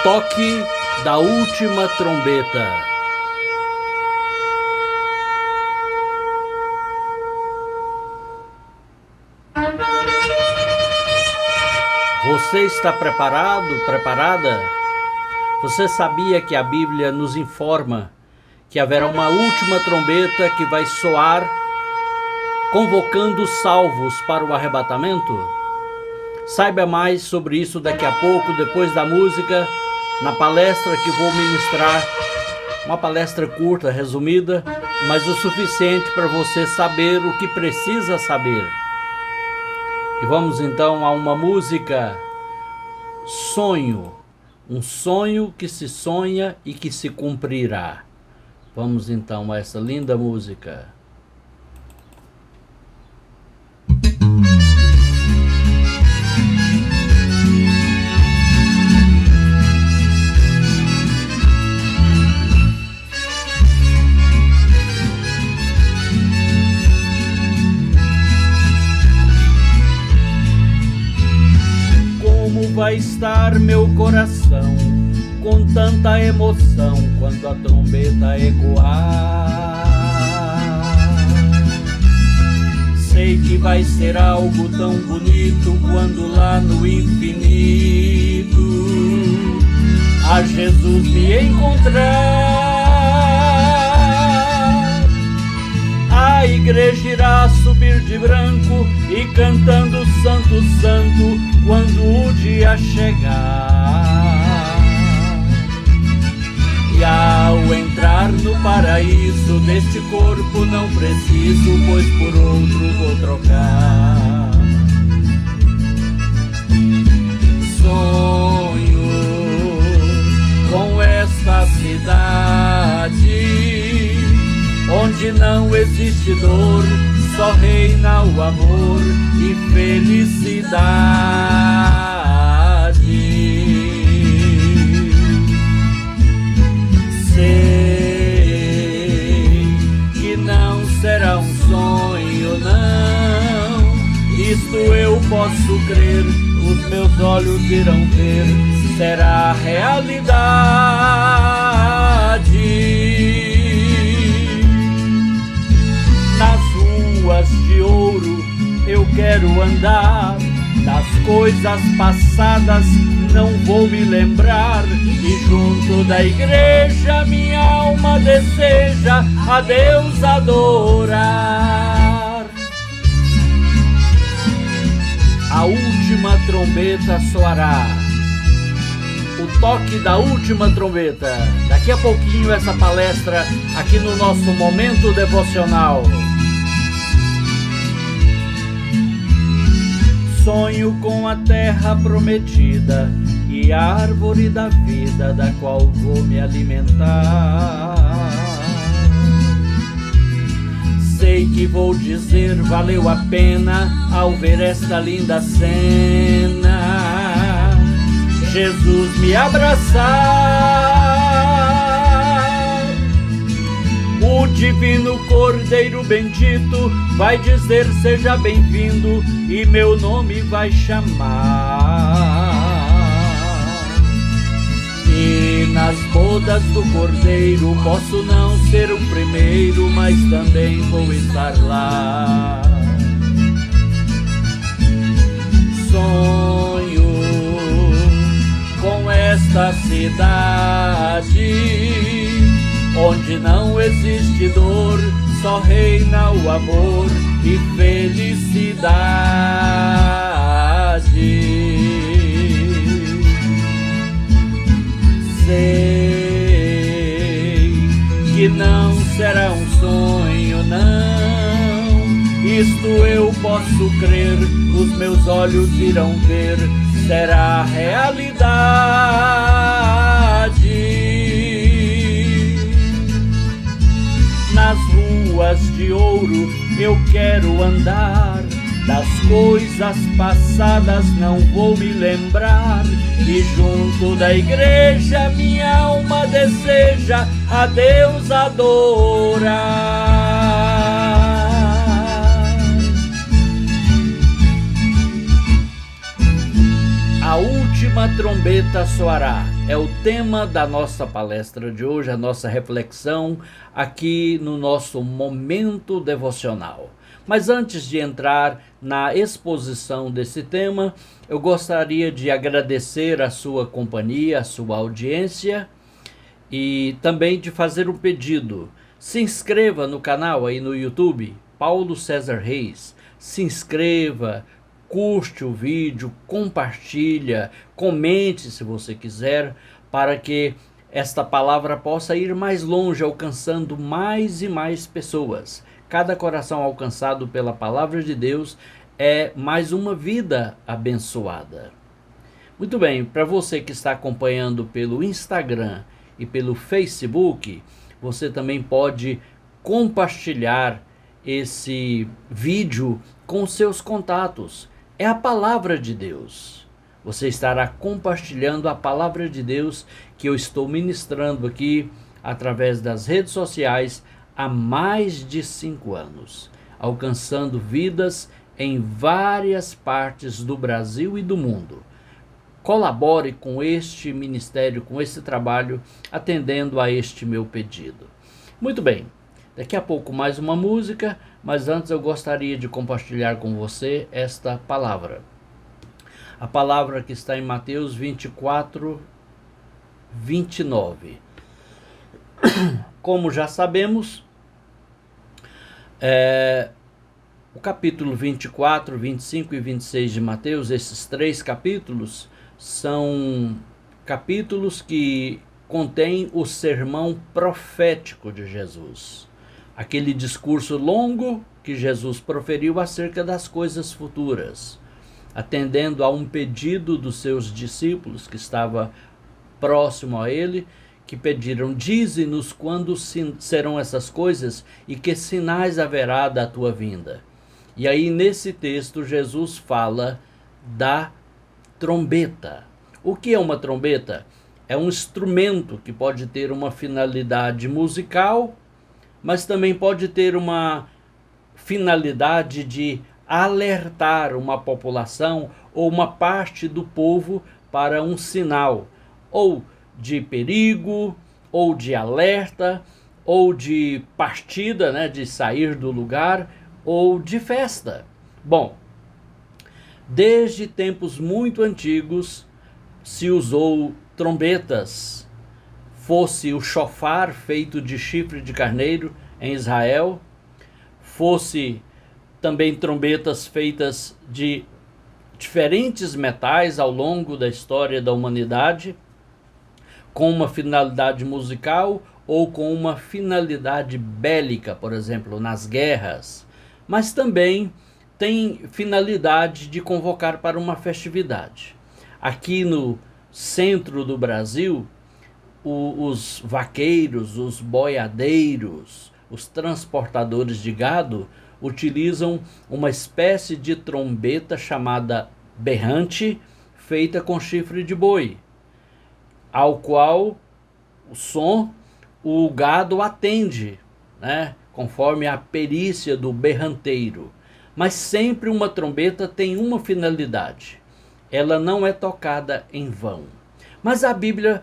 toque da última trombeta. Você está preparado, preparada? Você sabia que a Bíblia nos informa que haverá uma última trombeta que vai soar, convocando os salvos para o arrebatamento? Saiba mais sobre isso daqui a pouco, depois da música, na palestra que vou ministrar. Uma palestra curta, resumida, mas o suficiente para você saber o que precisa saber. E vamos então a uma música, Sonho. Um sonho que se sonha e que se cumprirá. Vamos então a essa linda música. Como vai estar meu coração com tanta emoção quando a trombeta ecoar? Sei que vai ser algo tão bonito quando lá no infinito a Jesus me encontrar. A igreja irá subir de branco e cantando Santo, Santo quando o dia chegar. E ao entrar no paraíso deste corpo não preciso, pois por outro vou trocar. Sonho com esta cidade onde não existe dor, só reina o amor e felicidade. Sei que não será um sonho, não. Isto eu posso crer, os meus olhos irão ver, será realidade. Nas ruas de ouro eu quero andar, das coisas passadas não vou me lembrar, e junto da igreja minha alma deseja a Deus adorar. A última trombeta soará, o toque da última trombeta. Daqui a pouquinho essa palestra aqui no nosso Momento Devocional. Sonho com a terra prometida e a árvore da vida da qual vou me alimentar. Sei que vou dizer valeu a pena ao ver esta linda cena, Jesus me abraçar. O divino Cordeiro bendito vai dizer seja bem-vindo e meu nome vai chamar. E nas bodas do Cordeiro posso não ser o primeiro, mas também vou estar lá. Sonho com esta cidade onde não existe dor, só reina o amor e felicidade. Sei que não será um sonho, não. Isto eu posso crer, os meus olhos irão ver, será realidade. Nas ruas de ouro eu quero andar, das coisas passadas não vou me lembrar, e junto da igreja minha alma deseja a Deus adorar. A última última trombeta soará. É o tema da nossa palestra de hoje, a nossa reflexão aqui no nosso momento devocional. Mas antes de entrar na exposição desse tema, eu gostaria de agradecer a sua companhia, a sua audiência e também de fazer um pedido. Se inscreva no canal aí no YouTube, Paulo César Reis. Se inscreva, curte o vídeo, compartilha, comente se você quiser, para que esta palavra possa ir mais longe, alcançando mais e mais pessoas. Cada coração alcançado pela palavra de Deus é mais uma vida abençoada. Muito bem, para você que está acompanhando pelo Instagram e pelo Facebook, você também pode compartilhar esse vídeo com seus contatos. É a palavra de Deus. Você estará compartilhando a palavra de Deus que eu estou ministrando aqui através das redes sociais há mais de 5 anos, alcançando vidas em várias partes do Brasil e do mundo. Colabore com este ministério, com este trabalho, atendendo a este meu pedido. Muito bem, daqui a pouco mais uma música, mas antes eu gostaria de compartilhar com você esta palavra. A palavra que está em Mateus 24, 29. Como já sabemos, o capítulo 24, 25 e 26 de Mateus, esses 3 capítulos, são capítulos que contêm o sermão profético de Jesus. Aquele discurso longo que Jesus proferiu acerca das coisas futuras, atendendo a um pedido dos seus discípulos que estava próximo a ele, que pediram: dize-nos quando serão essas coisas e que sinais haverá da tua vinda. E aí nesse texto Jesus fala da trombeta. O que é uma trombeta? É um instrumento que pode ter uma finalidade musical, mas também pode ter uma finalidade de alertar uma população ou uma parte do povo para um sinal, ou de perigo, ou de alerta, ou de partida, né, de sair do lugar, ou de festa. Bom, desde tempos muito antigos se usou trombetas, fosse o chofar feito de chifre de carneiro em Israel, fosse também trombetas feitas de diferentes metais ao longo da história da humanidade, com uma finalidade musical ou com uma finalidade bélica, por exemplo, nas guerras, mas também tem finalidade de convocar para uma festividade. Aqui no centro do Brasil, os vaqueiros, os boiadeiros, os transportadores de gado utilizam uma espécie de trombeta chamada berrante, feita com chifre de boi, ao qual o som o gado atende, né, conforme a perícia do berranteiro. Mas sempre uma trombeta tem uma finalidade: ela não é tocada em vão. Mas a Bíblia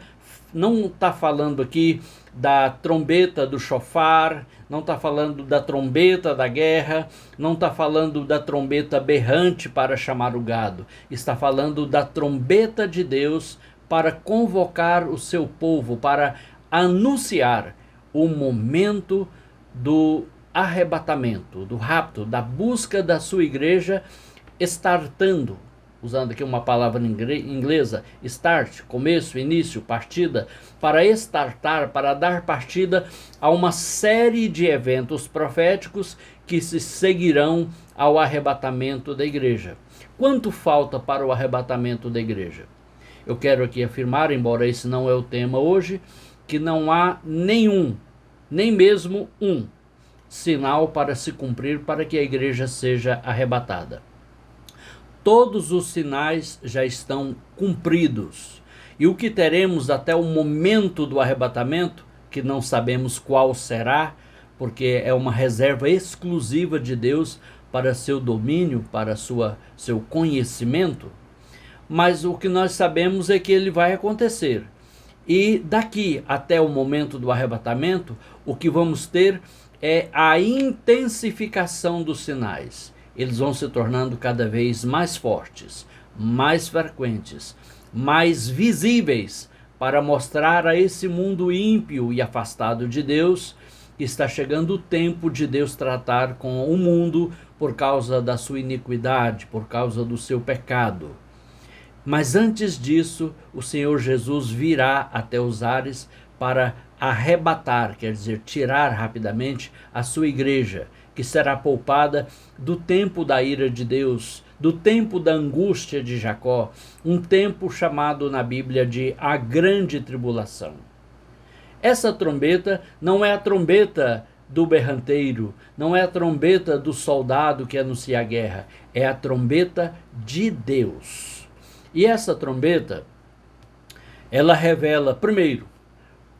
não está falando aqui da trombeta do chofar, não está falando da trombeta da guerra, não está falando da trombeta berrante para chamar o gado. Está falando da trombeta de Deus para convocar o seu povo, para anunciar o momento do arrebatamento, do rapto, da busca da sua igreja, startando, usando aqui uma palavra inglesa, start, começo, início, partida, para startar, para dar partida a uma série de eventos proféticos que se seguirão ao arrebatamento da igreja. Quanto falta para o arrebatamento da igreja? Eu quero aqui afirmar, embora esse não é o tema hoje, que não há nenhum, nem mesmo um, sinal para se cumprir para que a igreja seja arrebatada. Todos os sinais já estão cumpridos. E o que teremos até o momento do arrebatamento, que não sabemos qual será, porque é uma reserva exclusiva de Deus para seu domínio, para seu conhecimento. mas o que nós sabemos é que ele vai acontecer. E daqui até o momento do arrebatamento, o que vamos ter é a intensificação dos sinais. Eles vão se tornando cada vez mais fortes, mais frequentes, mais visíveis, para mostrar a esse mundo ímpio e afastado de Deus que está chegando o tempo de Deus tratar com o mundo por causa da sua iniquidade, por causa do seu pecado. Mas antes disso, o Senhor Jesus virá até os ares para arrebatar, quer dizer, tirar rapidamente a sua igreja, que será poupada do tempo da ira de Deus, do tempo da angústia de Jacó, um tempo chamado na Bíblia de a grande tribulação. Essa trombeta não é a trombeta do berranteiro, não é a trombeta do soldado que anuncia a guerra, é a trombeta de Deus. E essa trombeta, ela revela, primeiro,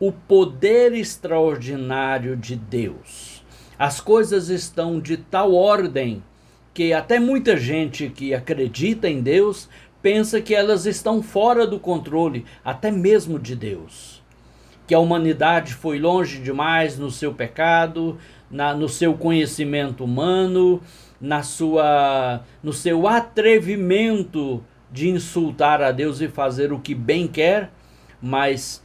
o poder extraordinário de Deus. As coisas estão de tal ordem que até muita gente que acredita em Deus pensa que elas estão fora do controle, até mesmo de Deus. Que a humanidade foi longe demais no seu pecado, no seu conhecimento humano, no seu atrevimento de insultar a Deus e fazer o que bem quer, mas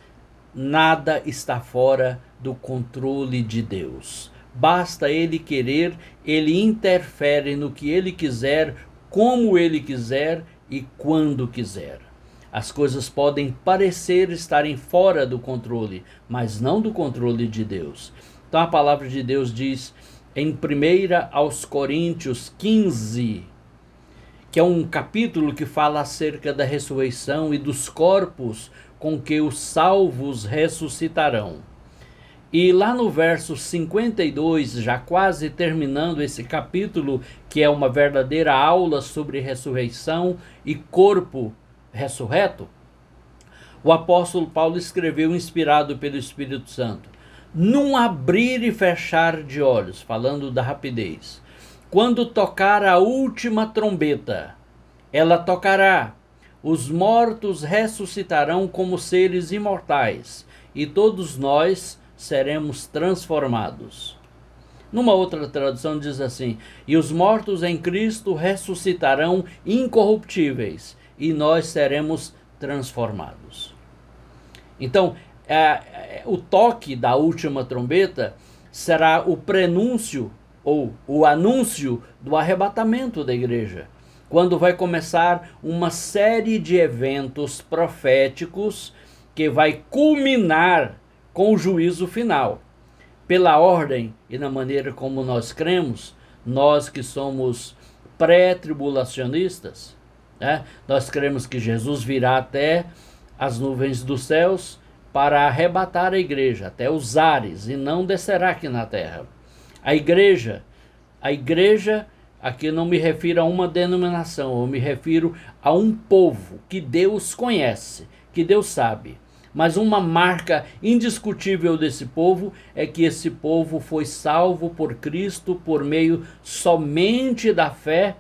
nada está fora do controle de Deus. Basta Ele querer, Ele interfere no que Ele quiser, como Ele quiser e quando quiser. As coisas podem parecer estarem fora do controle, mas não do controle de Deus. Então a palavra de Deus diz em 1 aos Coríntios 15, que é um capítulo que fala acerca da ressurreição e dos corpos com que os salvos ressuscitarão. E lá no verso 52, já quase terminando esse capítulo, que é uma verdadeira aula sobre ressurreição e corpo ressurreto, o apóstolo Paulo escreveu, inspirado pelo Espírito Santo: num abrir e fechar de olhos, falando da rapidez, quando tocar a última trombeta, ela tocará, os mortos ressuscitarão como seres imortais, e todos nós seremos transformados. Numa outra tradução diz assim: e os mortos em Cristo ressuscitarão incorruptíveis, e nós seremos transformados. Então, o toque da última trombeta será o prenúncio ou o anúncio do arrebatamento da igreja, quando vai começar uma série de eventos proféticos que vai culminar com o juízo final. Pela ordem e na maneira como nós cremos, nós que somos pré-tribulacionistas, nós cremos que Jesus virá até as nuvens dos céus para arrebatar a igreja, até os ares, e não descerá aqui na terra. A igreja, aqui não me refiro a uma denominação, eu me refiro a um povo que Deus conhece, que Deus sabe. Mas uma marca indiscutível desse povo é que esse povo foi salvo por Cristo por meio somente da fé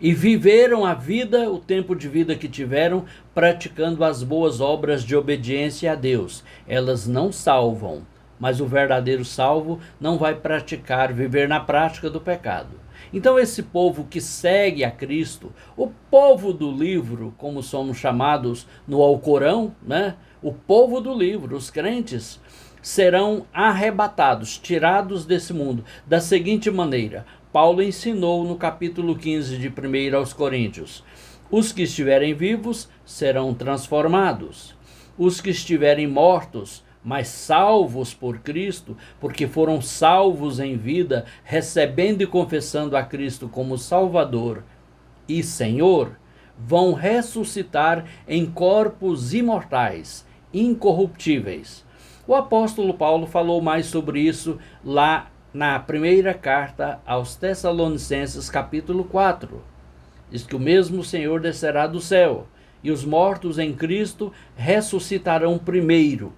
e viveram a vida, o tempo de vida que tiveram, praticando as boas obras de obediência a Deus. Elas não salvam, mas o verdadeiro salvo não vai viver na prática do pecado. Então esse povo que segue a Cristo, o povo do livro, como somos chamados no Alcorão, o povo do livro, os crentes, serão arrebatados, tirados desse mundo, da seguinte maneira: Paulo ensinou no capítulo 15 de 1 aos Coríntios: os que estiverem vivos serão transformados, os que estiverem mortos, mas salvos por Cristo, porque foram salvos em vida, recebendo e confessando a Cristo como Salvador e Senhor, vão ressuscitar em corpos imortais, incorruptíveis. O apóstolo Paulo falou mais sobre isso lá na primeira carta aos Tessalonicenses, capítulo 4. Diz que o mesmo Senhor descerá do céu, e os mortos em Cristo ressuscitarão primeiro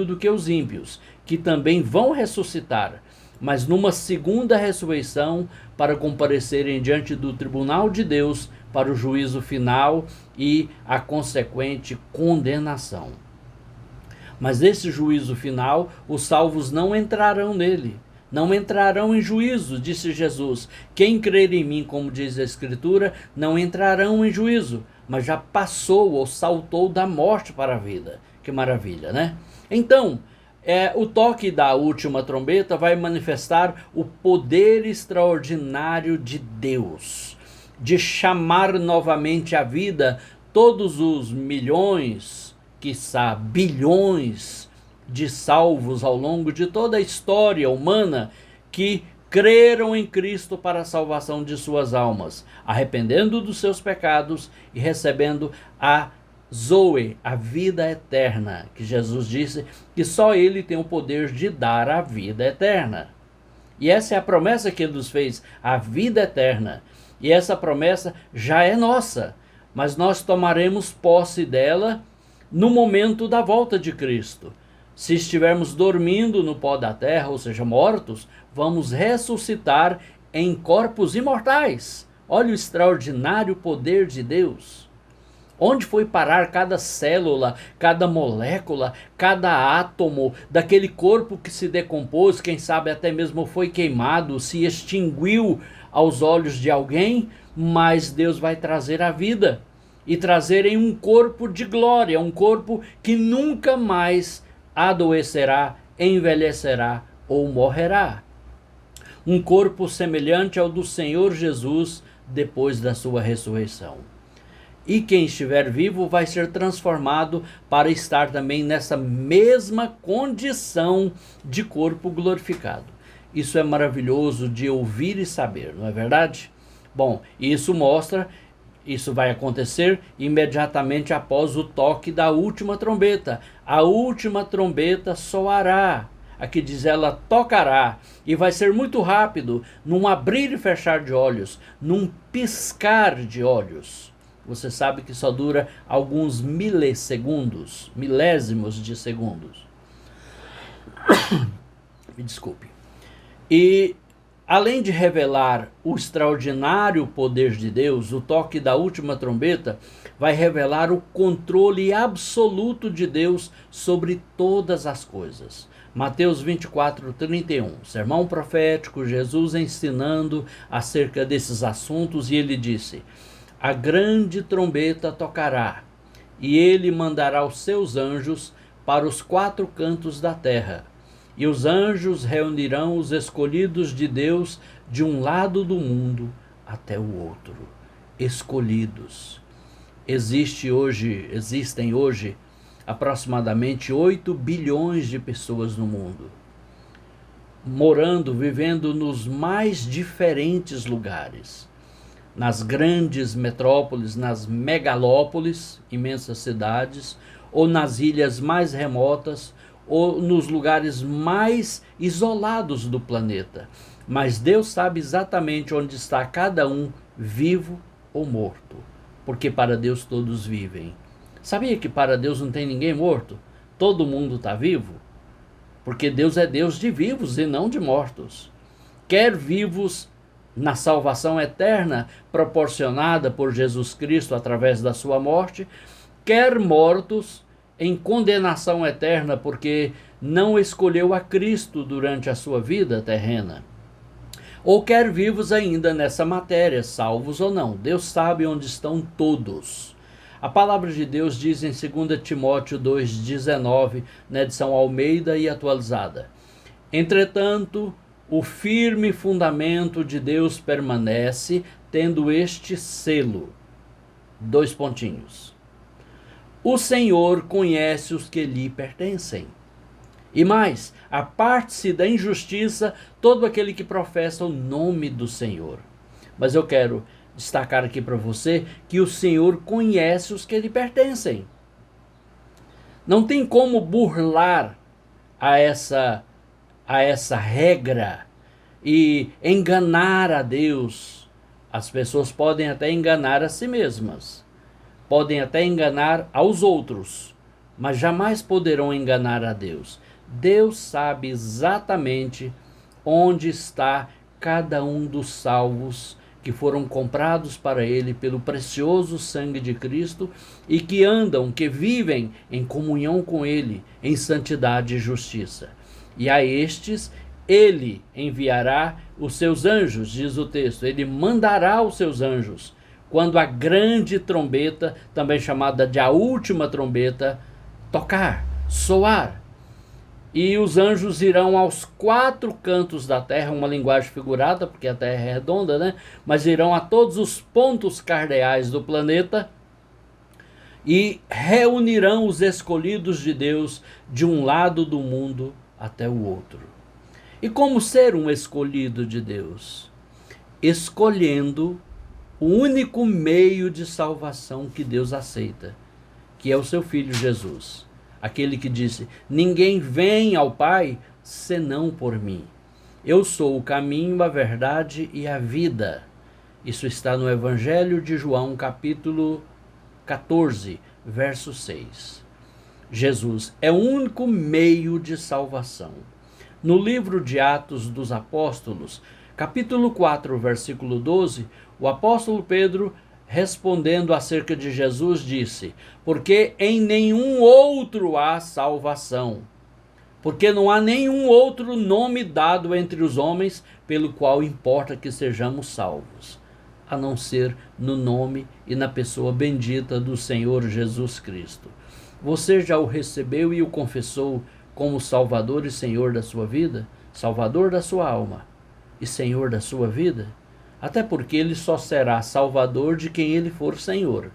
do que os ímpios, que também vão ressuscitar, mas numa segunda ressurreição, para comparecerem diante do tribunal de Deus para o juízo final e a consequente condenação. Mas nesse juízo final, os salvos não entrarão nele, não entrarão em juízo, disse Jesus. Quem crer em mim, como diz a Escritura, não entrarão em juízo, mas já passou ou saltou da morte para a vida. Que maravilha, né? Então, o toque da última trombeta vai manifestar o poder extraordinário de Deus, de chamar novamente à vida todos os milhões, quiçá bilhões de salvos ao longo de toda a história humana que creram em Cristo para a salvação de suas almas, arrependendo dos seus pecados e recebendo a Zoe, a vida eterna, que Jesus disse que só Ele tem o poder de dar a vida eterna. E essa é a promessa que Ele nos fez, a vida eterna. E essa promessa já é nossa, mas nós tomaremos posse dela no momento da volta de Cristo. Se estivermos dormindo no pó da terra, ou seja, mortos, vamos ressuscitar em corpos imortais. Olha o extraordinário poder de Deus. Onde foi parar cada célula, cada molécula, cada átomo daquele corpo que se decompôs, quem sabe até mesmo foi queimado, se extinguiu aos olhos de alguém, mas Deus vai trazer a vida e trazer em um corpo de glória, um corpo que nunca mais adoecerá, envelhecerá ou morrerá. Um corpo semelhante ao do Senhor Jesus depois da sua ressurreição. E quem estiver vivo vai ser transformado para estar também nessa mesma condição de corpo glorificado. Isso é maravilhoso de ouvir e saber, não é verdade? Bom, isso vai acontecer imediatamente após o toque da última trombeta. A última trombeta soará. Aqui diz ela tocará. E vai ser muito rápido, num abrir e fechar de olhos, num piscar de olhos. Você sabe que só dura alguns milissegundos, milésimos de segundos. Me desculpe. E além de revelar o extraordinário poder de Deus, o toque da última trombeta vai revelar o controle absoluto de Deus sobre todas as coisas. Mateus 24:31, sermão profético, Jesus ensinando acerca desses assuntos, e ele disse: a grande trombeta tocará, e ele mandará os seus anjos para os 4 cantos da terra. E os anjos reunirão os escolhidos de Deus de um lado do mundo até o outro. Escolhidos. Existem hoje aproximadamente 8 bilhões de pessoas no mundo, morando, vivendo nos mais diferentes lugares. Nas grandes metrópoles, nas megalópolis, imensas cidades, ou nas ilhas mais remotas, ou nos lugares mais isolados do planeta. Mas Deus sabe exatamente onde está cada um, vivo ou morto, porque para Deus todos vivem. Sabia que para Deus não tem ninguém morto? Todo mundo está vivo? Porque Deus é Deus de vivos e não de mortos. Quer vivos na salvação eterna proporcionada por Jesus Cristo através da sua morte, quer mortos em condenação eterna porque não escolheu a Cristo durante a sua vida terrena, ou quer vivos ainda nessa matéria, salvos ou não. Deus sabe onde estão todos. A palavra de Deus diz em 2 Timóteo 2,19, na edição Almeida e atualizada: entretanto, o firme fundamento de Deus permanece, tendo este selo. 2 pontinhos. O Senhor conhece os que lhe pertencem. E mais, aparte-se da injustiça todo aquele que professa o nome do Senhor. Mas eu quero destacar aqui para você que o Senhor conhece os que lhe pertencem. Não tem como burlar a essa regra e enganar a Deus. As pessoas podem até enganar a si mesmas, podem até enganar aos outros, mas jamais poderão enganar a Deus. Deus sabe exatamente onde está cada um dos salvos que foram comprados para ele pelo precioso sangue de Cristo e que andam, que vivem em comunhão com ele, em santidade e justiça. E a estes ele enviará os seus anjos, diz o texto, ele mandará os seus anjos, quando a grande trombeta, também chamada de a última trombeta, tocar, soar. E os anjos irão aos 4 cantos da terra, uma linguagem figurada, porque a terra é redonda, né? Mas irão a todos os pontos cardeais do planeta e reunirão os escolhidos de Deus de um lado do mundo até o outro. E como ser um escolhido de Deus? Escolhendo o único meio de salvação que Deus aceita, que é o seu Filho Jesus. Aquele que disse, ninguém vem ao Pai senão por mim. Eu sou o caminho, a verdade e a vida. Isso está no Evangelho de João, capítulo 14, verso 6. Jesus é o único meio de salvação. No livro de Atos dos Apóstolos, capítulo 4, versículo 12, o apóstolo Pedro, respondendo acerca de Jesus, disse, porque em nenhum outro há salvação, porque não há nenhum outro nome dado entre os homens pelo qual importa que sejamos salvos, a não ser no nome e na pessoa bendita do Senhor Jesus Cristo. Você já o recebeu e o confessou como Salvador e Senhor da sua vida? Salvador da sua alma e Senhor da sua vida? Até porque ele só será salvador de quem ele for Senhor.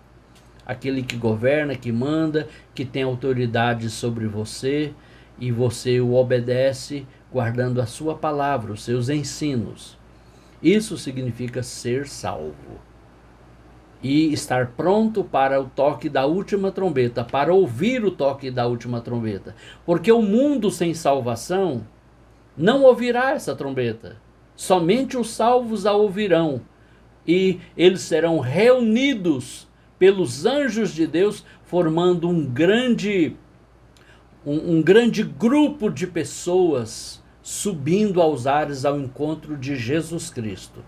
Aquele que governa, que manda, que tem autoridade sobre você e você o obedece guardando a sua palavra, os seus ensinos. Isso significa ser salvo. E estar pronto para o toque da última trombeta, para ouvir o toque da última trombeta. Porque o mundo sem salvação não ouvirá essa trombeta. Somente os salvos a ouvirão, e eles serão reunidos pelos anjos de Deus, formando um grande grupo de pessoas subindo aos ares ao encontro de Jesus Cristo.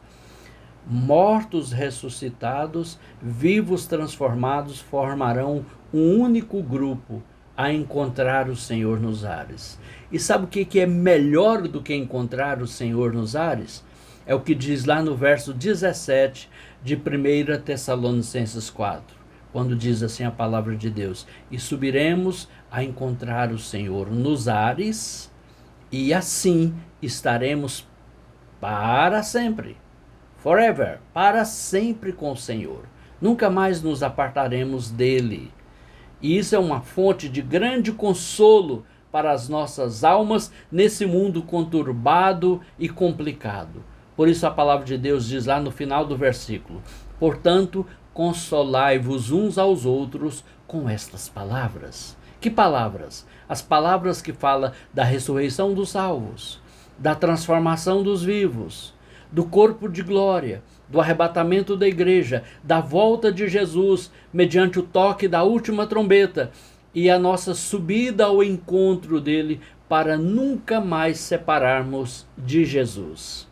Mortos ressuscitados, vivos transformados, formarão um único grupo a encontrar o Senhor nos ares. E sabe o que é melhor do que encontrar o Senhor nos ares? É o que diz lá no verso 17 de 1 Tessalonicenses 4, quando diz assim a palavra de Deus, e subiremos a encontrar o Senhor nos ares, e assim estaremos para sempre, forever, para sempre com o Senhor. Nunca mais nos apartaremos dele. E isso é uma fonte de grande consolo para as nossas almas nesse mundo conturbado e complicado. Por isso a palavra de Deus diz lá no final do versículo, portanto, consolai-vos uns aos outros com estas palavras. Que palavras? As palavras que falam da ressurreição dos salvos, da transformação dos vivos, do corpo de glória, do arrebatamento da igreja, da volta de Jesus, mediante o toque da última trombeta e a nossa subida ao encontro dele para nunca mais separarmos de Jesus.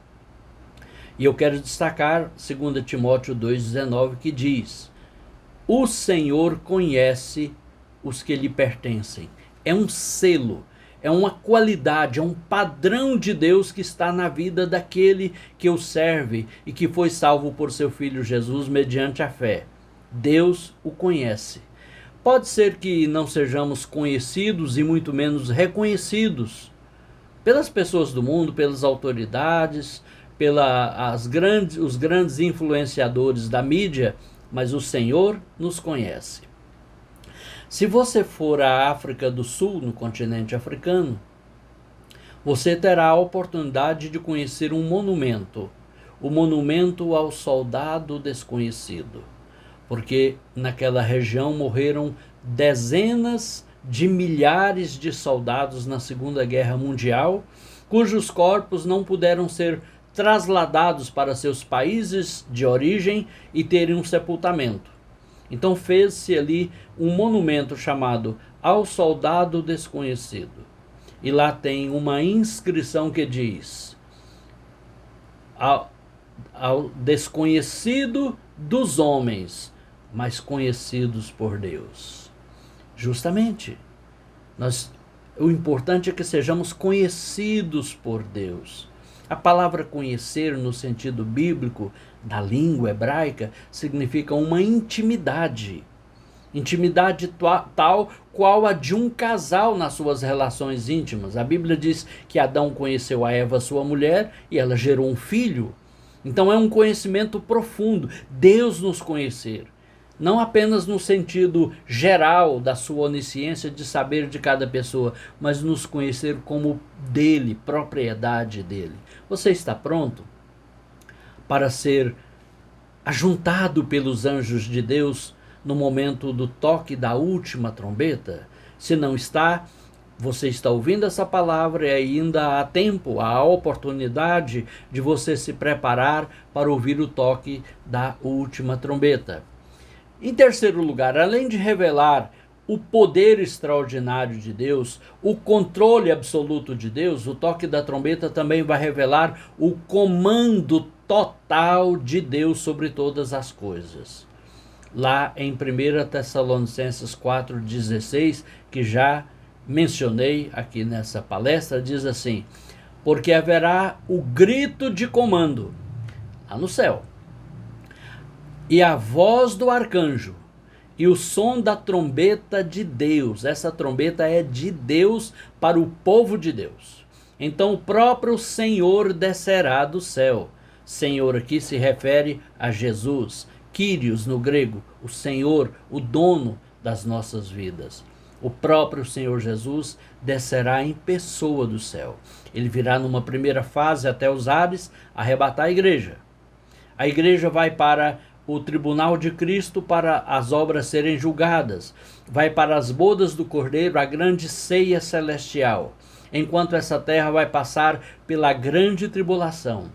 E eu quero destacar 2 Timóteo 2,19, que diz, o Senhor conhece os que lhe pertencem. É um selo, é uma qualidade, é um padrão de Deus que está na vida daquele que o serve e que foi salvo por seu Filho Jesus mediante a fé. Deus o conhece. Pode ser que não sejamos conhecidos e muito menos reconhecidos pelas pessoas do mundo, pelas autoridades, os grandes influenciadores da mídia, mas o Senhor nos conhece. Se você for à África do Sul, no continente africano, você terá a oportunidade de conhecer um monumento, o monumento ao soldado desconhecido, porque naquela região morreram dezenas de milhares de soldados na Segunda Guerra Mundial, cujos corpos não puderam ser trasladados para seus países de origem e terem um sepultamento. Então fez-se ali um monumento chamado Ao Soldado Desconhecido. E lá tem uma inscrição que diz, ao desconhecido dos homens, mas conhecidos por Deus. Justamente, o importante é que sejamos conhecidos por Deus. A palavra conhecer, no sentido bíblico da língua hebraica, significa uma intimidade. Intimidade tal qual a de um casal nas suas relações íntimas. A Bíblia diz que Adão conheceu a Eva, sua mulher, e ela gerou um filho. Então é um conhecimento profundo. Deus nos conhecer. Não apenas no sentido geral da sua onisciência de saber de cada pessoa, mas nos conhecer como dele, propriedade dele. Você está pronto para ser ajuntado pelos anjos de Deus no momento do toque da última trombeta? Se não está, você está ouvindo essa palavra e ainda há tempo, há oportunidade de você se preparar para ouvir o toque da última trombeta. Em terceiro lugar, além de revelar o poder extraordinário de Deus, o controle absoluto de Deus, o toque da trombeta também vai revelar o comando total de Deus sobre todas as coisas. Lá em 1 Tessalonicenses 4,16, que já mencionei aqui nessa palestra, diz assim: porque haverá o grito de comando lá no céu, e a voz do arcanjo, e o som da trombeta de Deus. Essa trombeta é de Deus para o povo de Deus. Então o próprio Senhor descerá do céu. Senhor aqui se refere a Jesus, Kyrios no grego, o Senhor, o dono das nossas vidas. O próprio Senhor Jesus descerá em pessoa do céu. Ele virá numa primeira fase até os ares, arrebatar a igreja. A igreja vai para o tribunal de Cristo para as obras serem julgadas. Vai para as bodas do Cordeiro, a grande ceia celestial. Enquanto essa terra vai passar pela grande tribulação.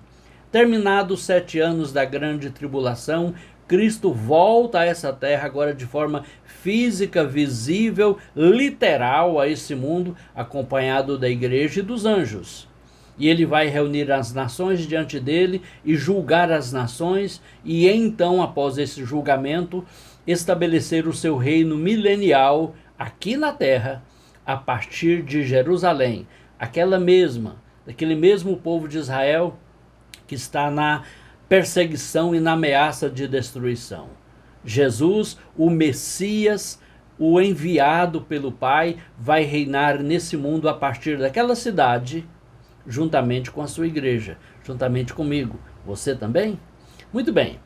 Terminados 7 anos da grande tribulação, Cristo volta a essa terra agora de forma física, visível, literal a esse mundo, acompanhado da igreja e dos anjos. E ele vai reunir as nações diante dele e julgar as nações, e então, após esse julgamento, estabelecer o seu reino milenial aqui na terra, a partir de Jerusalém, aquele mesmo povo de Israel que está na perseguição e na ameaça de destruição. Jesus, o Messias, o enviado pelo Pai, vai reinar nesse mundo a partir daquela cidade, juntamente com a sua igreja, juntamente comigo. Você também? Muito bem.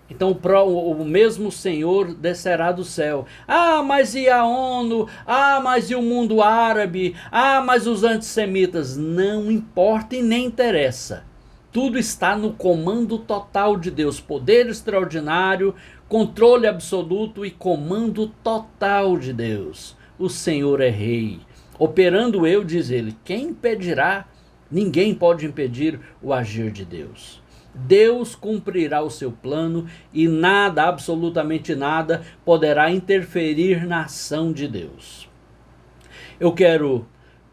Então o mesmo Senhor descerá do céu. Ah, mas e a ONU? Ah, mas e o mundo árabe? Ah, mas os antissemitas? Não importa e nem interessa. Tudo está no comando total de Deus. Poder extraordinário, controle absoluto e comando total de Deus. O Senhor é rei. Operando eu, diz ele, quem impedirá? Ninguém pode impedir o agir de Deus. Deus cumprirá o seu plano e nada, absolutamente nada, poderá interferir na ação de Deus. Eu quero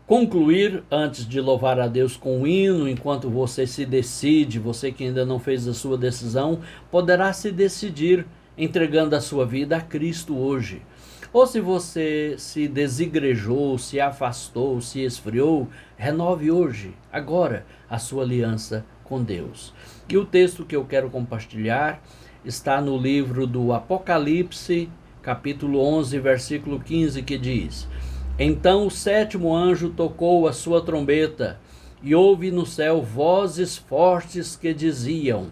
concluir, antes de louvar a Deus com um hino, enquanto você se decide, você que ainda não fez a sua decisão, poderá se decidir entregando a sua vida a Cristo hoje. Ou se você se desigrejou, se afastou, se esfriou, renove hoje, agora, a sua aliança com Deus. E o texto que eu quero compartilhar está no livro do Apocalipse, capítulo 11, versículo 15, que diz: então o 7º anjo tocou a sua trombeta, e houve no céu vozes fortes que diziam: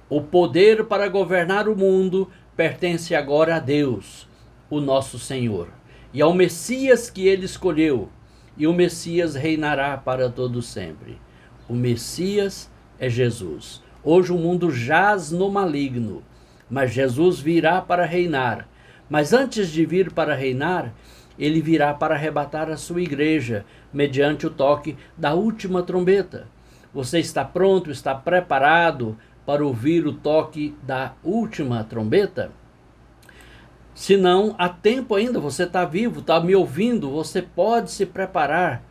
o poder para governar o mundo pertence agora a Deus, o nosso Senhor, e ao Messias que ele escolheu, e o Messias reinará para todo sempre. O Messias é Jesus. Hoje o mundo jaz no maligno, mas Jesus virá para reinar. Mas antes de vir para reinar, ele virá para arrebatar a sua igreja, mediante o toque da última trombeta. Você está pronto, está preparado para ouvir o toque da última trombeta? Se não, há tempo ainda, você está vivo, está me ouvindo, você pode se preparar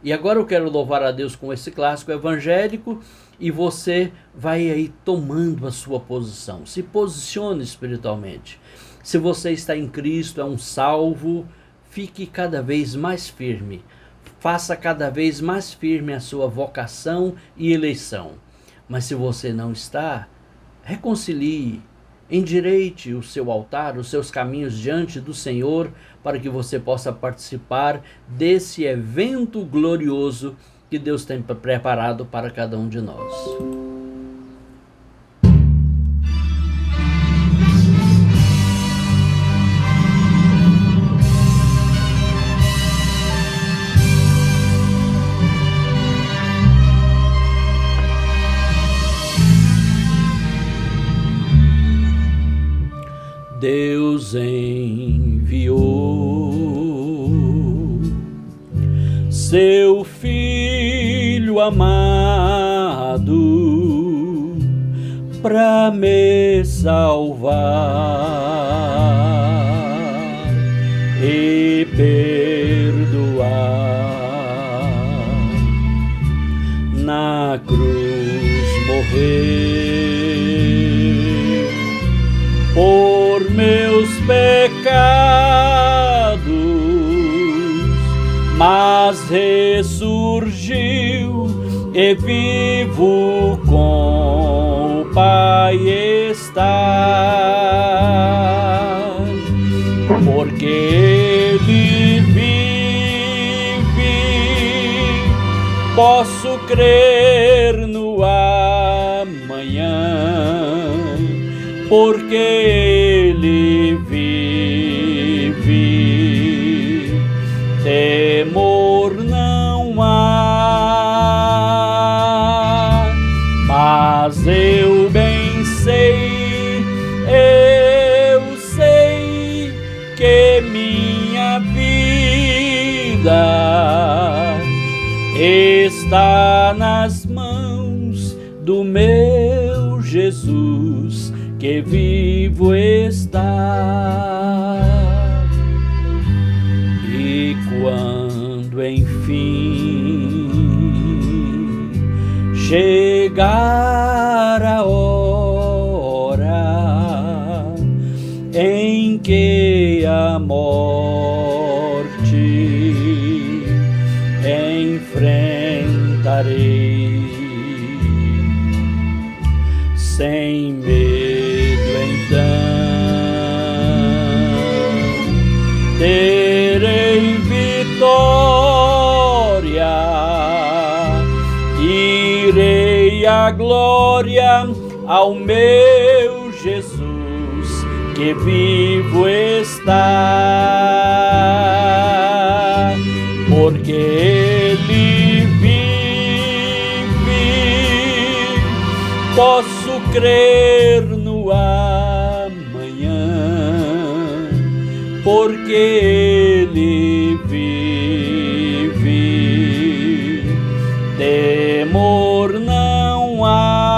E agora eu quero louvar a Deus com esse clássico evangélico e você vai aí tomando a sua posição. Se posicione espiritualmente. Se você está em Cristo, é um salvo, fique cada vez mais firme. Faça cada vez mais firme a sua vocação e eleição. Mas se você não está, reconcilie, endireite o seu altar, os seus caminhos diante do Senhor, para que você possa participar desse evento glorioso que Deus tem preparado para cada um de nós. Deus enviou seu Filho amado para me salvar e perdoar. Na cruz morreu por meus pecados, mas ressurgiu e vivo com o Pai está, porque Ele vive, posso crer no amanhã, porque Ele vive, temor não há. Mas eu bem sei, que minha vida está nas mãos do meu Jesus, que vivo está. E quando enfim chegar a hora em que a morte enfrentarei, sem medo então terei vitória, irei à glória ao meu Jesus, que vivo está, porque Ele vive, posso crer no amanhã, porque Ele vive, temor não há.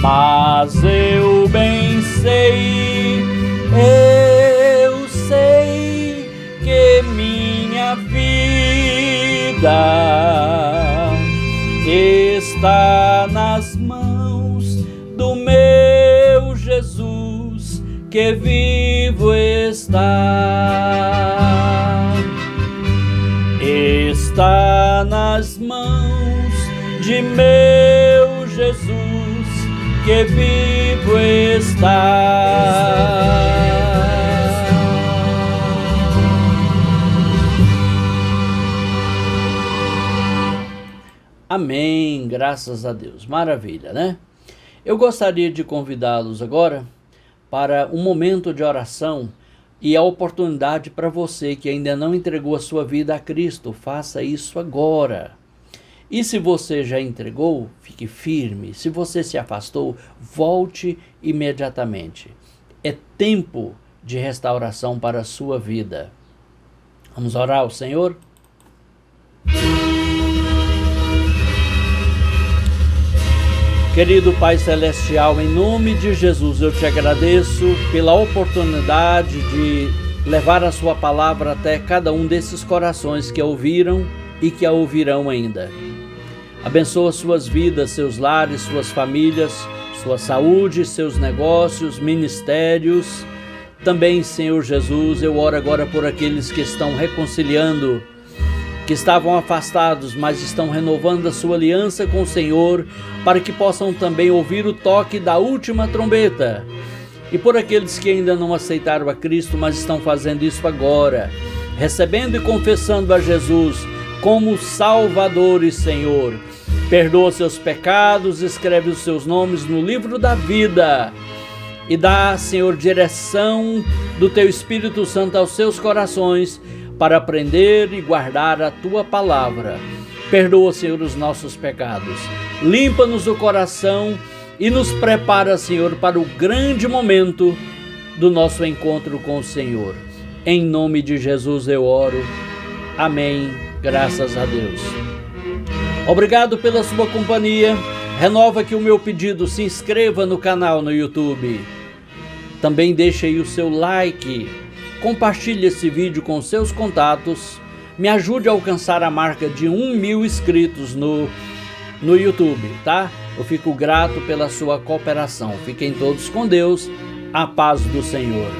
Mas eu bem sei, que minha vida está nas mãos do meu Jesus, que vivo está. Está nas mãos de meu Jesus, que vivo está. Amém, graças a Deus, maravilha, né? Eu gostaria de convidá-los agora para um momento de oração e a oportunidade para você que ainda não entregou a sua vida a Cristo, faça isso agora. E se você já entregou, fique firme. Se você se afastou, volte imediatamente. É tempo de restauração para a sua vida. Vamos orar ao Senhor? Querido Pai Celestial, em nome de Jesus, eu te agradeço pela oportunidade de levar a sua palavra até cada um desses corações que a ouviram e que a ouvirão ainda. Abençoa suas vidas, seus lares, suas famílias, sua saúde, seus negócios, ministérios. Também, Senhor Jesus, eu oro agora por aqueles que estão reconciliando, que estavam afastados, mas estão renovando a sua aliança com o Senhor, para que possam também ouvir o toque da última trombeta. E por aqueles que ainda não aceitaram a Cristo, mas estão fazendo isso agora, recebendo e confessando a Jesus como Salvador e Senhor. Perdoa seus pecados, escreve os seus nomes no livro da vida e dá, Senhor, direção do Teu Espírito Santo aos seus corações para aprender e guardar a Tua palavra. Perdoa, Senhor, os nossos pecados. Limpa-nos o coração e nos prepara, Senhor, para o grande momento do nosso encontro com o Senhor. Em nome de Jesus eu oro. Amém. Graças a Deus. Obrigado pela sua companhia. Renova aqui o meu pedido, se inscreva no canal no YouTube. Também deixe aí o seu like. Compartilhe esse vídeo com seus contatos. Me ajude a alcançar a marca de 1.000 inscritos no YouTube, tá? Eu fico grato pela sua cooperação. Fiquem todos com Deus. A paz do Senhor.